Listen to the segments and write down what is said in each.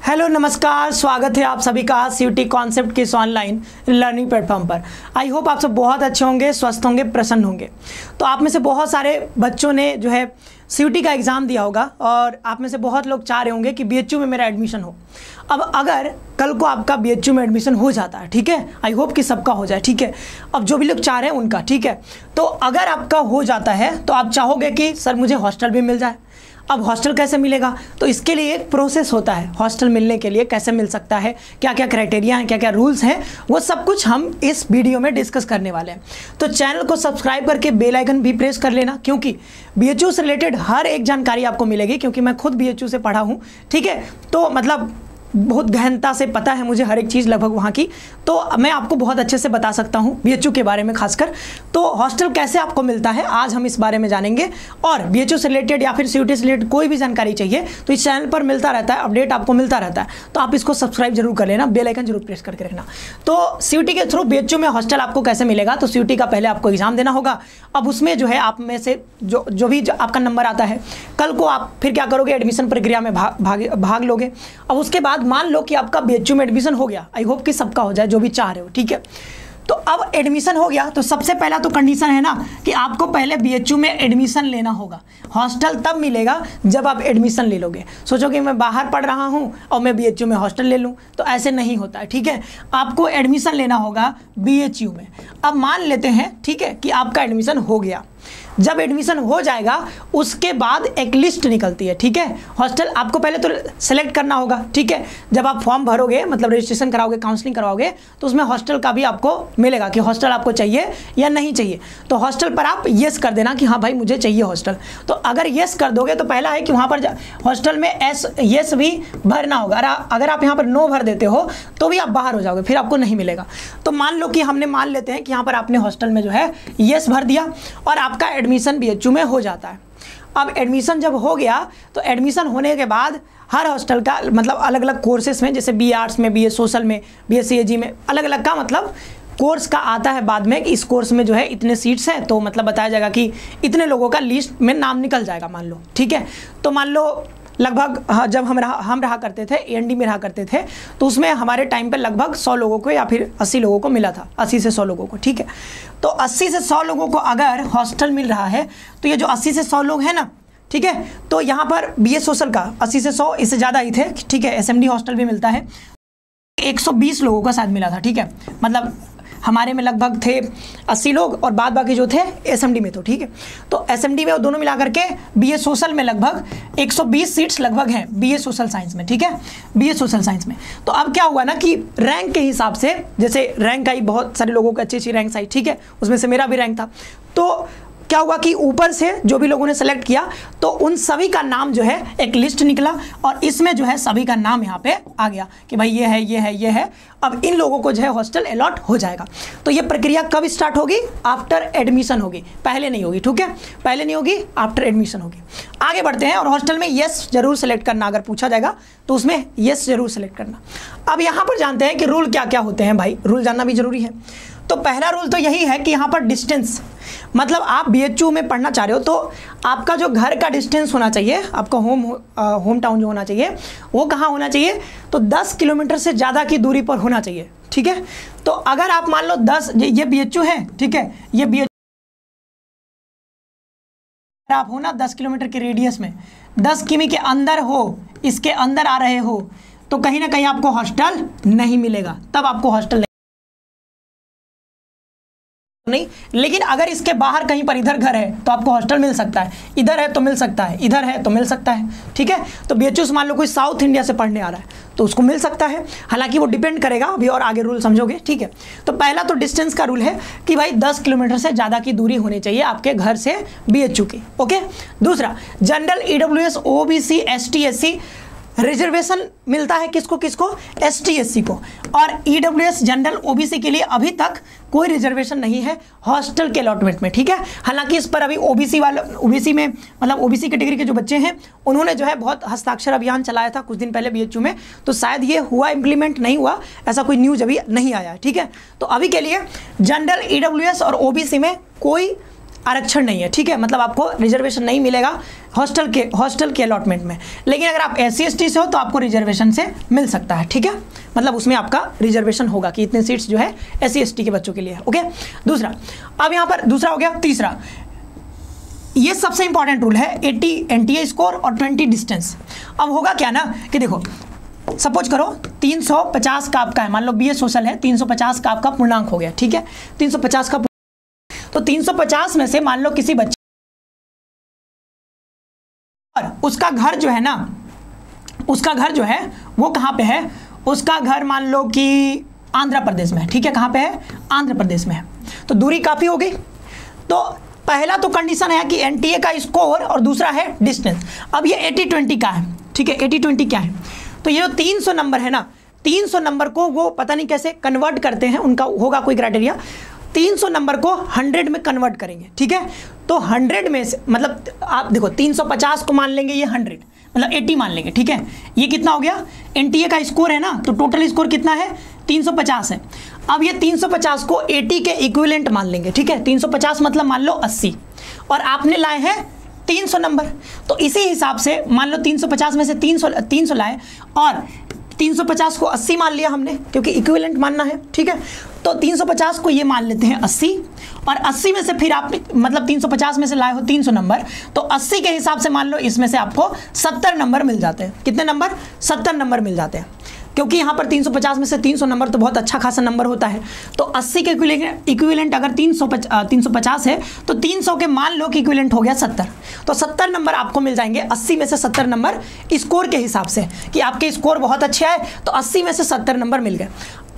Hello नमस्कार, स्वागत है आप सभी का सीयूटी कॉन्सेप्ट के इस ऑनलाइन लर्निंग प्लेटफॉर्म पर। आई होप आप सब बहुत अच्छे होंगे, स्वस्थ होंगे, प्रसन्न होंगे। तो आप में से बहुत सारे बच्चों ने जो है सीयूटी का एग्ज़ाम दिया होगा और आप में से बहुत लोग चाह रहे होंगे कि बीएचयू में मेरा एडमिशन हो। अब अगर कल को आपका बीएचयू में एडमिशन हो जाता है, ठीक है, आई होप कि सबका हो जाए, ठीक है। अब जो भी लोग चाह रहे हैं उनका, ठीक है। तो अगर आपका हो जाता है तो आप चाहोगे कि सर मुझे हॉस्टल भी मिल जाए। अब हॉस्टल कैसे मिलेगा, तो इसके लिए एक प्रोसेस होता है। हॉस्टल मिलने के लिए कैसे मिल सकता है, क्या क्या क्राइटेरिया हैं, क्या क्या रूल्स हैं, वो सब कुछ हम इस वीडियो में डिस्कस करने वाले हैं। तो चैनल को सब्सक्राइब करके बेल आइकन भी प्रेस कर लेना, क्योंकि बीएचयू से रिलेटेड हर एक जानकारी आपको मिलेगी, क्योंकि मैं खुद बीएचयू से पढ़ा हूँ, ठीक है। तो मतलब बहुत गहनता से पता है मुझे हर एक चीज़ लगभग वहाँ की, तो मैं आपको बहुत अच्छे से बता सकता हूँ बीएचयू के बारे में खासकर। तो हॉस्टल कैसे आपको मिलता है आज हम इस बारे में जानेंगे, और बीएचयू से रिलेटेड या फिर सीयूटी से रिलेटेड कोई भी जानकारी चाहिए तो इस चैनल पर मिलता रहता है, अपडेट आपको मिलता रहता है। तो आप इसको सब्सक्राइब जरूर कर लेना, बेल आइकन जरूर प्रेस करके रखना। तो सीयूटी के थ्रू बीएचयू में हॉस्टल आपको कैसे मिलेगा, तो सीयूटी का पहले आपको एग्जाम देना होगा। अब उसमें जो है आप में से जो भी आपका नंबर आता है, कल को आप फिर क्या करोगे, एडमिशन प्रक्रिया में भाग लोगे। अब उसके बाद मान लो कि आपका बीएचयू में एडमिशन हो गया, आई होप कि सबका हो जाए जो भी चाह रहे हो, ठीक है। तो अब एडमिशन हो गया तो सबसे पहला तो कंडीशन है ना कि आपको पहले बीएचयू में एडमिशन लेना होगा। हॉस्टल तब मिलेगा जब आप एडमिशन ले लोगे। सोचो कि मैं बाहर पढ़ रहा हूं और मैं बीएचयू में हॉस्टल ले लूं, तो ऐसे नहीं होता है, ठीक है। आपको एडमिशन लेना होगा बीएचयू में। अब मान लेते हैं, ठीक है, कि आपका एडमिशन हो गया। जब एडमिशन हो जाएगा उसके बाद एक लिस्ट निकलती है, ठीक है। हॉस्टल आपको पहले तो सेलेक्ट करना होगा, ठीक है। जब आप फॉर्म भरोगे, मतलब रजिस्ट्रेशन कराओगे, काउंसलिंग कराओगे, तो उसमें हॉस्टल का भी आपको मिलेगा कि हॉस्टल आपको चाहिए या नहीं चाहिए। तो हॉस्टल पर आप येस कर देना कि हाँ भाई मुझे चाहिए हॉस्टल। तो अगर येस कर दोगे तो पहला है कि वहाँ पर हॉस्टल में येस भी भरना होगा। अगर आप यहाँ पर नो भर देते हो तो भी आप बाहर हो जाओगे, फिर आपको नहीं मिलेगा। तो मान लो कि हमने मान लेते हैं कि यहाँ पर आपने हॉस्टल में जो है येस भर दिया और आपका एडमिशन बीएचयू में हो जाता है। अब एडमिशन जब हो गया तो एडमिशन होने के बाद हर हॉस्टल का मतलब अलग अलग कोर्सेस में, जैसे बीए आर्ट्स में, बीए सोशल में, बीए सीएजी में, अलग अलग का मतलब कोर्स का आता है बाद में कि इस कोर्स में जो है इतने सीट्स हैं, तो मतलब बताया जाएगा कि इतने लोगों का लिस्ट में नाम निकल जाएगा, मान लो, ठीक है। तो मान लो लगभग जब हम रहा करते थे, एएनडी में रहा करते थे, तो उसमें हमारे टाइम पे लगभग 100 लोगों को या फिर 80 लोगों को मिला था, 80 से 100 लोगों को, ठीक है। तो 80 से 100 लोगों को अगर हॉस्टल मिल रहा है तो ये जो 80 से 100 लोग हैं ना, ठीक है, तो यहाँ पर बीए सोशल का 80 से 100 इससे ज़्यादा ही थे, ठीक है। एसएमडी हॉस्टल भी मिलता है, 120 लोगों का साथ मिला था, ठीक है। मतलब हमारे में लगभग थे 80 लोग और बाद बाकी जो थे एसएमडी में, तो ठीक है। तो एसएमडी में वो दोनों मिला करके बीए सोशल में लगभग 120 सीट्स लगभग हैं बीए सोशल साइंस में, ठीक है, बीए सोशल साइंस में। तो अब क्या हुआ ना कि रैंक के हिसाब से, जैसे रैंक आई, बहुत सारे लोगों को अच्छी अच्छी रैंक आई, ठीक है, उसमें से मेरा भी रैंक था। तो क्या हुआ कि ऊपर से जो भी लोगों ने सेलेक्ट किया तो उन सभी का नाम जो है एक लिस्ट निकला और इसमें जो है सभी का नाम यहाँ पे आ गया कि भाई ये है, ये है, ये है। अब इन लोगों को जो है हॉस्टल अलॉट हो जाएगा। तो ये प्रक्रिया कब स्टार्ट होगी, आफ्टर एडमिशन होगी, पहले नहीं होगी, ठीक है, पहले नहीं होगी, आफ्टर एडमिशन होगी। आगे बढ़ते हैं और हॉस्टल में येस जरूर सेलेक्ट करना, अगर पूछा जाएगा तो उसमें येस जरूर सेलेक्ट करना। अब यहाँ पर जानते हैं कि रूल क्या क्या होते हैं, भाई रूल जानना भी जरूरी है। तो पहला रूल तो यही है कि यहाँ पर डिस्टेंस, मतलब आप बीएचयू में पढ़ना चाह रहे हो तो आपका जो घर का डिस्टेंस होना चाहिए, आपका होम टाउन जो होना चाहिए वो कहाँ होना चाहिए, तो 10 किलोमीटर से ज़्यादा की दूरी पर होना चाहिए, ठीक है। तो अगर आप मान लो 10, ये बीएचयू है, ठीक है, ये बीएचयू आप हो ना 10 किलोमीटर के रेडियस में, 10 किमी के अंदर हो, इसके अंदर आ रहे हो, तो कहीं ना कहीं आपको हॉस्टल नहीं मिलेगा, तब आपको हॉस्टल नहीं। लेकिन अगर इसके बाहर कहीं पर इधर घर है तो आपको हॉस्टल मिल सकता है, इधर है तो मिल सकता है, इधर है तो मिल सकता है, ठीक है। तो बीएचयू मान लो कोई साउथ इंडिया से पढ़ने आ रहा है तो उसको मिल सकता है, हालांकि वो डिपेंड करेगा अभी और आगे रूल समझोगे, ठीक है। तो पहला तो डिस्टेंस का रूल है कि भाई 10 किलोमीटर से ज़्यादा की दूरी होनी चाहिए आपके घर से बीएचयू की, ओके। दूसरा, general, EWS, OBC, ST, SC reservation मिलता है किसको किसको, एसटी एससी को। और ईडब्ल्यूएस, जनरल, ओबीसी के लिए अभी तक कोई रिजर्वेशन नहीं है हॉस्टल के अलॉटमेंट में, ठीक है। हालांकि इस पर अभी ओबीसी में मतलब ओबीसी कैटेगरी के जो बच्चे हैं उन्होंने जो है बहुत हस्ताक्षर अभियान चलाया था कुछ दिन पहले बीएचयू में, तो शायद ये हुआ, इम्प्लीमेंट नहीं हुआ, ऐसा कोई न्यूज अभी नहीं आया है, ठीक है। तो अभी के लिए जनरल, ईडब्ल्यूएस और ओबीसी में कोई आरक्षण नहीं है, ठीक है, मतलब आपको रिजर्वेशन नहीं मिलेगा हॉस्टल के अलॉटमेंट में। लेकिन अगर आप SC ST से हो तो आपको रिजर्वेशन से मिल सकता है, ठीक है, मतलब उसमें आपका रिजर्वेशन होगा कि इतने सीट्स जो है SC ST के बच्चों के लिए है। ओके, दूसरा, अब यहाँ पर दूसरा हो गया। तीसरा, ये सबसे इंपॉर्टेंट रूल है 80 NTA स्कोर और 20 डिस्टेंस। अब होगा क्या ना कि देखो, सपोज करो 350 का आपका है, मान लो BA सोशल है, 350 का आपका पूर्णांक हो गया, ठीक है, 350 का, तो 350 में से मान लो किसी बच्चे और उसका घर जो है ना, उसका घर जो है वो कहाँ पे है, उसका घर मान लो कि आंध्र प्रदेश में है, ठीक है, कहाँ पे है, आंध्र प्रदेश में है। तो दूरी काफ़ी हो गई। तो पहला तो कंडीशन है कि NTA का स्कोर और दूसरा है डिस्टेंस। अब ये 80-20 का है, ठीक है, 80-20 क्या है, तो ये जो 300 नंबर है ना, 300 नंबर को वो पता नहीं कैसे कन्वर्ट करते हैं, उनका होगा कोई क्राइटेरिया, 300 नंबर को 100 में कन्वर्ट करेंगे, ठीक है। तो 100 में से मतलब आप देखो 350 को मान लेंगे, ये 100 मतलब 80 मान लेंगे, ठीक है, ये कितना हो गया, NTA का स्कोर है ना, तो टोटल स्कोर कितना है, 350 है। अब ये 350 को 80 के इक्विवेलेंट मान लेंगे, ठीक है, 350 मतलब मान लो 80, और आपने लाए हैं 300 नंबर, तो इसी हिसाब से मान लो 350 में से 300 लाए और 350 को 80 मान लिया हमने, क्योंकि इक्विवेलेंट मानना है, ठीक है। तो 350 को ये मान लेते हैं 80, और 80 में से फिर आप मतलब 350 में से लाए हो 300 नंबर, तो 80 के हिसाब से मान लो इसमें से आपको 70 नंबर मिल जाते हैं। कितने नंबर, 70 नंबर मिल जाते हैं, क्योंकि यहाँ पर 350 में से 300 नंबर तो बहुत अच्छा खासा नंबर होता है। तो 80 के इक्विवेलेंट अगर 350 है तो 300 के मान लो कि इक्विवेलेंट हो गया 70, तो 70 नंबर आपको मिल जाएंगे। 80 में से 70 नंबर स्कोर के हिसाब से कि आपके स्कोर बहुत अच्छे आए, तो 80 में से 70 नंबर मिल गए।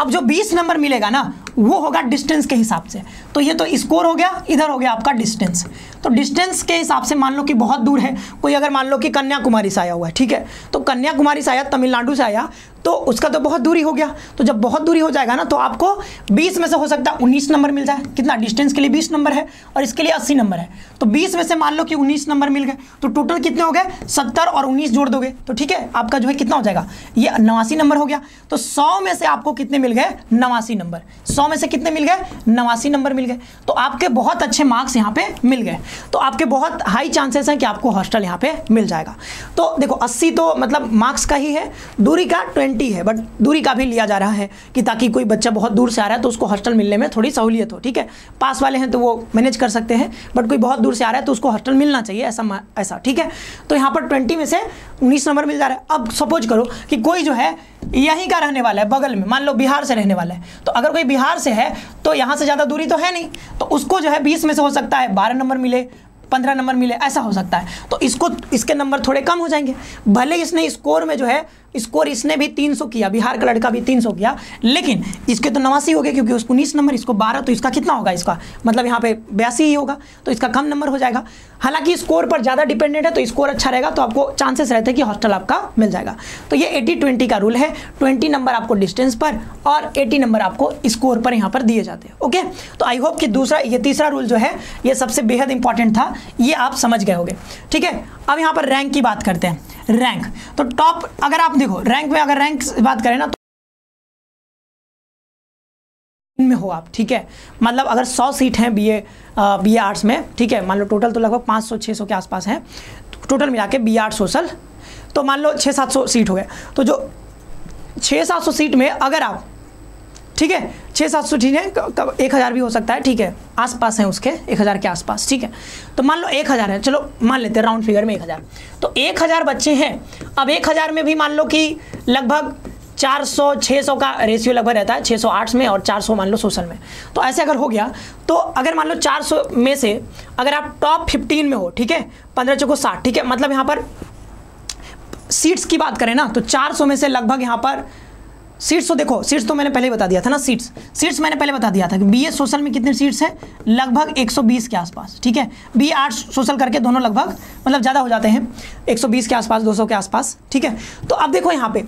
अब जो 20 नंबर मिलेगा ना, वो होगा डिस्टेंस के हिसाब से। तो ये तो स्कोर हो गया, इधर हो गया आपका डिस्टेंस। तो डिस्टेंस के हिसाब से मान लो कि बहुत दूर है कोई, अगर मान लो कि कन्याकुमारी से आया हुआ है, ठीक है, तो कन्याकुमारी से आया, तमिलनाडु से आया, तो उसका तो बहुत दूरी हो गया। तो जब बहुत दूरी हो जाएगा ना, तो आपको 20 में से हो सकता है 19 नंबर मिल जाए। कितना, डिस्टेंस के लिए 20 नंबर है और इसके लिए 80 नंबर है, तो 20 में से मान लो कि 19 नंबर मिल गए, तो टोटल कितने हो गए, 70 और 19 जोड़ दोगे तो ठीक है, आपका जो है कितना हो जाएगा, ये 89 नंबर हो गया। तो 100 में से आपको कितने मिल गए, 89 नंबर। 100 में से कितने मिल गए, 89 नंबर मिल गए। तो आपके बहुत अच्छे मार्क्स यहाँ पे मिल गए, तो आपके बहुत हाई चांसेस हैं कि आपको हॉस्टल यहाँ पे मिल जाएगा। तो देखो 80 तो मतलब मार्क्स का ही है, दूरी का 20 है, बट दूरी का भी लिया जा रहा है कि ताकि कोई बच्चा बहुत दूर से आ रहा है तो उसको हॉस्टल मिलने में थोड़ी सहूलियत हो, ठीक है। पास वाले हैं तो वो मैनेज कर सकते हैं, बट कोई बहुत दूर से आ रहा है तो उसको हॉस्टल मिलना चाहिए, ऐसा ठीक है। तो यहाँ पर 20 में से 19 नंबर मिल जा रहा है। अब सपोज करो कि कोई जो है यहीं का रहने वाला है, बगल में, मान लो बिहार से रहने वाला है, तो अगर कोई बिहार से है तो यहाँ से ज़्यादा दूरी तो है नहीं, तो उसको जो है 20 में से हो सकता है 12 नंबर मिले, 15 नंबर मिले, ऐसा हो सकता है। तो इसके नंबर थोड़े कम हो जाएंगे। भले इसने स्कोर में जो है, स्कोर इसने भी 300 किया, बिहार का लड़का भी 300 किया, लेकिन इसके तो 89 हो गए, क्योंकि उसको 19 नंबर, इसको 12, तो इसका कितना होगा, इसका मतलब यहाँ पे 82 ही होगा, तो इसका कम नंबर हो जाएगा। हालांकि स्कोर पर ज़्यादा डिपेंडेंट है, तो स्कोर अच्छा रहेगा तो आपको चांसेस रहते हैं कि हॉस्टल आपका मिल जाएगा। तो ये 80-20 का रूल है, 20 नंबर आपको डिस्टेंस पर और 80 नंबर आपको स्कोर पर यहाँ पर दिए जाते हैं। ओके, तो आई होप कि ये तीसरा रूल जो है ये सबसे बेहद इंपॉर्टेंट था, ये आप समझ गए होंगे, ठीक है। अब यहाँ पर रैंक की बात करते हैं। रैंक तो टॉप, अगर आप देखो रैंक में, अगर रैंक बात करें ना, तो में हो आप, ठीक है, मतलब अगर 100 सीट हैं BA आर्ट्स में, ठीक है, मान लो टोटल तो लगभग 500-600 के आसपास हैं टोटल मिला के BA आर्ट्स सोशल, तो मान लो 600-700 सीट हो गए। तो जो 600-700 सीट में अगर आप, ठीक है, 600-700 ठीक है, 1000 भी हो सकता है, ठीक है, आसपास हैं उसके 1000 के आसपास, ठीक है। तो मान लो 1000 है, चलो मान लेते हैं राउंड फिगर में 1000, तो 1000 बच्चे हैं। अब 1000 में भी मान लो कि लगभग 400-600 का रेशियो लगभग रहता है, 600 आर्ट्स में और 400 मान लो सोशल में। तो ऐसे अगर हो गया, तो अगर मान लो 400 में से अगर आप टॉप 15 में हो, ठीक है, 15 चौको 60, ठीक है, मतलब यहाँ पर सीट्स की बात करें ना, तो 400 में से लगभग यहाँ पर सीट्स, तो देखो सीट्स तो मैंने पहले ही बता दिया था ना, सीट्स मैंने पहले बता दिया था कि BA सोशल में कितने सीट्स हैं, लगभग 120 के आसपास, ठीक है। BA आर्ट्स सोशल करके दोनों लगभग मतलब ज़्यादा हो जाते हैं, 120 के आसपास, 200 के आसपास, ठीक है। तो अब देखो यहाँ पे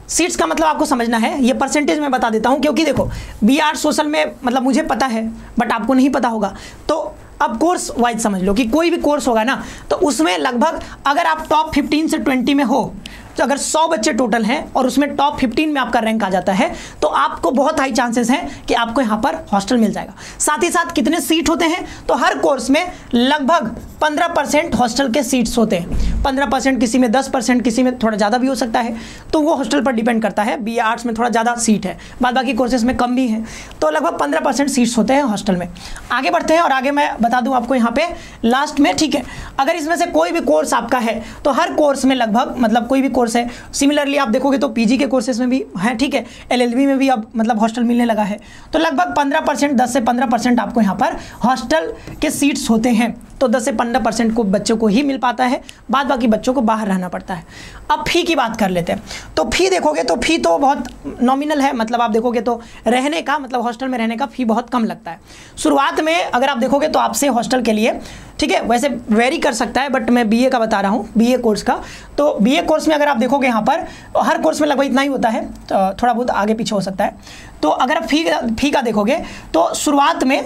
सीट्स का मतलब आपको समझना है, ये परसेंटेज में बता देता हूँ, क्योंकि देखो BA आर्ट्स सोशल में मतलब मुझे पता है बट आपको नहीं पता होगा। तो अब कोर्स वाइज समझ लो कि कोई भी कोर्स होगा ना, तो उसमें लगभग अगर आप टॉप 15 से 20 में हो, तो अगर 100 बच्चे टोटल हैं और उसमें टॉप 15 में आपका रैंक आ जाता है तो आपको बहुत हाई चांसेस हैं कि आपको यहाँ पर हॉस्टल मिल जाएगा। साथ ही साथ कितने सीट होते हैं, तो हर कोर्स में लगभग 15% हॉस्टल के सीट्स होते हैं। 15%, किसी में 10%, किसी में थोड़ा ज़्यादा भी हो सकता है, तो वो हॉस्टल पर डिपेंड करता है। BA आर्ट्स में थोड़ा ज़्यादा सीट है, बाद बाकी कोर्सेज में कम भी है, तो लगभग 15% सीट्स होते हैं हॉस्टल में। आगे बढ़ते हैं और आगे मैं बता दूं आपको यहाँ पे लास्ट में, ठीक है। अगर इसमें से कोई भी कोर्स आपका है तो हर कोर्स में लगभग, मतलब कोई भी कोर्स है, सिमिलरली आप देखोगे तो PG के कोर्सेज में भी है, ठीक है, LLB में भी अब मतलब हॉस्टल मिलने लगा है। तो लगभग 15%, 10 से 15% आपको यहाँ पर हॉस्टल के सीट्स होते हैं। तो 10 से 15% को बच्चों को ही मिल पाता है, बाद बाकी बच्चों को बाहर रहना पड़ता है। अब फ़ी की बात कर लेते हैं। तो फ़ी देखोगे तो फ़ी तो बहुत नॉमिनल है, मतलब आप देखोगे तो रहने का, मतलब हॉस्टल में रहने का फ़ी बहुत कम लगता है। शुरुआत में अगर आप देखोगे तो आपसे हॉस्टल के लिए, ठीक है, वैसे वेरी कर सकता है, बट मैं BA का बता रहा हूँ, BA कोर्स का। तो BA कोर्स में अगर आप देखोगे यहाँ पर हर कोर्स में लगभग इतना ही होता है, तो थोड़ा बहुत आगे पीछे हो सकता है। तो अगर आप फ़ी का देखोगे तो शुरुआत में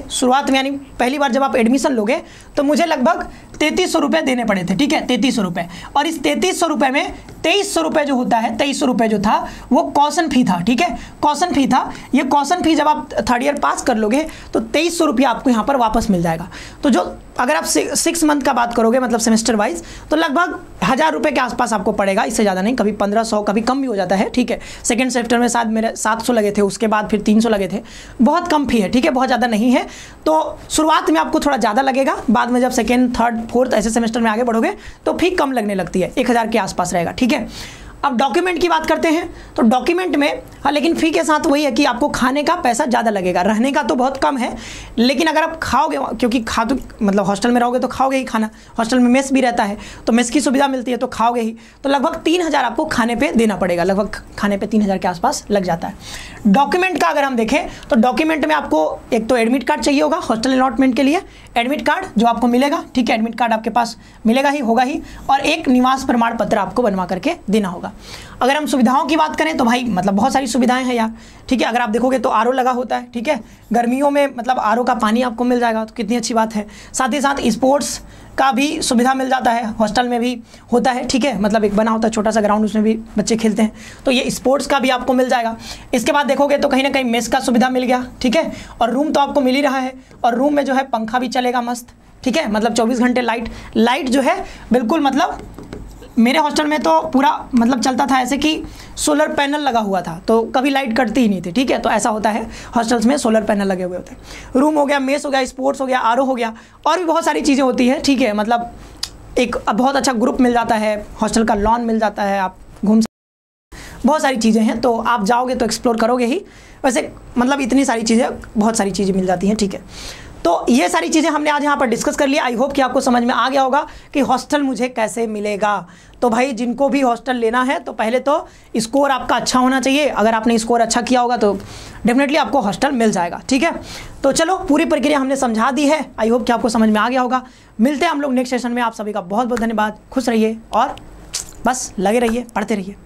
यानी पहली बार जब आप एडमिशन लोगे तो मुझे लगभग 3300 रुपये देने पड़े थे, ठीक है, 3300 रुपये। और इस 3300 रुपये में 2300 रुपये जो होता है, 2300 रुपये जो था वो कॉशन फ़ी था, ठीक है, कॉशन फ़ी था। ये कॉशन फ़ी जब आप 3rd ईयर पास कर लोगे तो 2300 रुपये आपको यहाँ पर वापस मिल जाएगा। तो जो अगर आप 6 मंथ का बात करोगे, मतलब सेमेस्टर वाइज, तो लगभग 1000 रुपये के आसपास आपको पड़ेगा, इससे ज़्यादा नहीं। कभी 1500, कभी कम भी हो जाता है, ठीक है। सेकेंड सेमेस्टर में शायद मेरे 700 लगे थे, उसके बाद फिर 300 लगे थे। बहुत कम फ़ी है, ठीक है, बहुत ज़्यादा नहीं है। तो शुरुआत में आपको थोड़ा ज़्यादा लगेगा, बाद में जब सेकेंड, थर्ड, फोर्थ ऐसे सेमेस्टर में आगे बढ़ोगे तो फ़ी कम लगने लगती है, 1000 के आसपास रहेगा, ठीक है। अब डॉक्यूमेंट की बात करते हैं। तो डॉक्यूमेंट में हाँ, लेकिन फ़ी के साथ वही है कि आपको खाने का पैसा ज़्यादा लगेगा, रहने का तो बहुत कम है, लेकिन अगर आप खाओगे, क्योंकि तो मतलब हॉस्टल में रहोगे तो खाओगे ही खाना, हॉस्टल में मेस भी रहता है, तो मेस की सुविधा मिलती है तो खाओगे ही। तो लगभग 3000 आपको खाने पे देना पड़ेगा, लगभग खाने पे 3000 के आसपास लग जाता है। डॉक्यूमेंट का अगर हम देखें तो डॉक्यूमेंट में आपको एक तो एडमिट कार्ड चाहिए होगा हॉस्टल अलॉटमेंट के लिए, एडमिट कार्ड जो आपको मिलेगा, ठीक है, एडमिट कार्ड आपके पास मिलेगा ही, होगा ही, और एक निवास प्रमाण पत्र आपको बनवा करके देना होगा। अगर हम सुविधाओं की बात करें तो भाई मतलब बहुत सारी सुविधाएं हैं यार, ठीक है। अगर आप देखोगे तो RO लगा होता है, ठीक है, गर्मियों में मतलब RO का पानी आपको मिल जाएगा, तो कितनी अच्छी बात है। साथ ही साथ स्पोर्ट्स का भी सुविधा मिल जाता है, हॉस्टल में भी होता है, ठीक है, मतलब एक बना होता है छोटा सा ग्राउंड, उसमें भी बच्चे खेलते हैं, तो ये स्पोर्ट्स का भी आपको मिल जाएगा। इसके बाद देखोगे तो कहीं ना कहीं मेस का सुविधा मिल गया, ठीक है, और रूम तो आपको मिल ही रहा है, और रूम में जो है पंखा भी चलेगा मस्त, ठीक है, मतलब 24 घंटे लाइट जो है बिल्कुल, मतलब मेरे हॉस्टल में तो पूरा मतलब चलता था ऐसे कि सोलर पैनल लगा हुआ था, तो कभी लाइट कटती ही नहीं थी, ठीक है। तो ऐसा होता है हॉस्टल्स में, सोलर पैनल लगे हुए होते हैं। रूम हो गया, मेस हो गया, स्पोर्ट्स हो गया, RO हो गया, और भी बहुत सारी चीज़ें होती हैं, ठीक है। मतलब एक बहुत अच्छा ग्रुप मिल जाता है, हॉस्टल का लॉन मिल जाता है, आप घूम, बहुत सारी चीज़ें हैं, तो आप जाओगे तो एक्सप्लोर करोगे ही। वैसे मतलब इतनी सारी चीज़ें, बहुत सारी चीज़ें मिल जाती हैं, ठीक है। तो ये सारी चीज़ें हमने आज यहाँ पर डिस्कस कर लिया। आई होप कि आपको समझ में आ गया होगा कि हॉस्टल मुझे कैसे मिलेगा। तो भाई जिनको भी हॉस्टल लेना है तो पहले तो स्कोर आपका अच्छा होना चाहिए। अगर आपने स्कोर अच्छा किया होगा तो डेफिनेटली आपको हॉस्टल मिल जाएगा, ठीक है। तो चलो, पूरी प्रक्रिया हमने समझा दी है। आई होप कि आपको समझ में आ गया होगा। मिलते हैं हम लोग नेक्स्ट सेशन में। आप सभी का बहुत बहुत धन्यवाद। खुश रहिए और बस लगे रहिए, पढ़ते रहिए।